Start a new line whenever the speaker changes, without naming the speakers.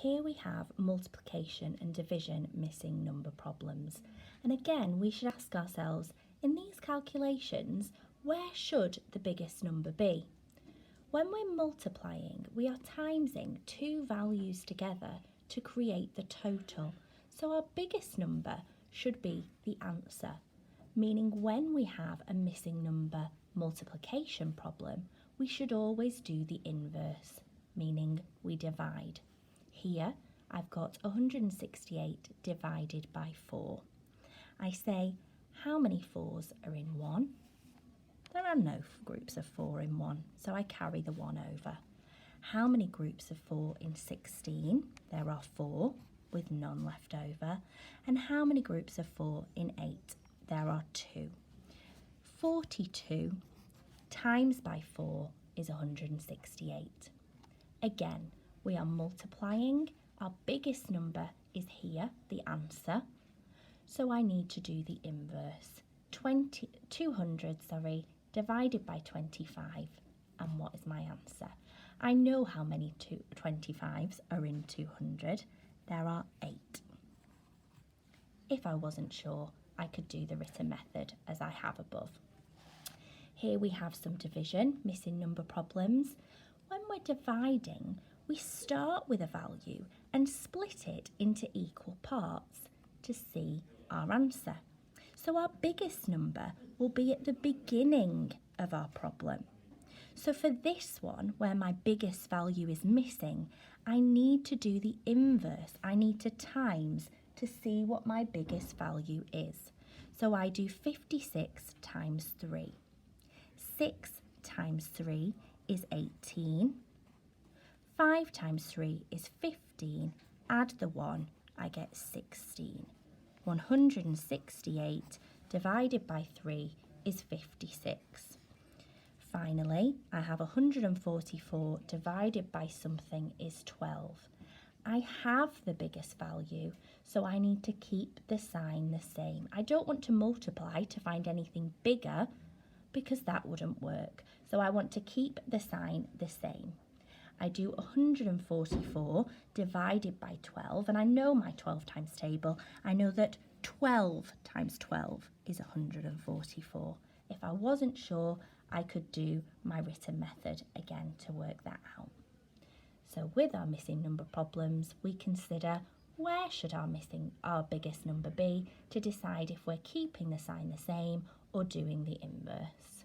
here we have multiplication and division missing number problems. And again, we should ask ourselves, in these calculations, where should the biggest number be? When we're multiplying, we are timesing two values together to create the total. So our biggest number should be the answer, meaning when we have a missing number multiplication problem, we should always do the inverse, meaning we divide. Here, I've got 168 divided by 4. I say, how many 4s are in 1? There are no groups of 4 in 1, so I carry the 1 over. How many groups of 4 in 16? There are 4, with none left over. And how many groups of 4 in 8? There are 2. 42 times by 4 is 168. Again, we are multiplying. Our biggest number is here, the answer. So I need to do the inverse. 200 divided by 25. And what is my answer? I know how many 25s are in 200. There are 8. If I wasn't sure, I could do the written method as I have above. Here we have some division, missing number problems. When we're dividing, we start with a value and split it into equal parts to see our answer. So our biggest number will be at the beginning of our problem. So for this one, where my biggest value is missing, I need to do the inverse. I need to times to see what my biggest value is. So I do 56 times 3. 6 times 3 is 18. 5 times 3 is 15. Add the 1, I get 16. 168 divided by 3 is 56. Finally, I have 144 divided by something is 12. I have the biggest value, so I need to keep the sign the same. I don't want to multiply to find anything bigger because that wouldn't work. So I want to keep the sign the same. I do 144 divided by 12, and I know my 12 times table. I know that 12 times 12 is 144. If I wasn't sure, I could do my written method again to work that out. So with our missing number problems, we consider where should our biggest number be to decide if we're keeping the sign the same or doing the inverse.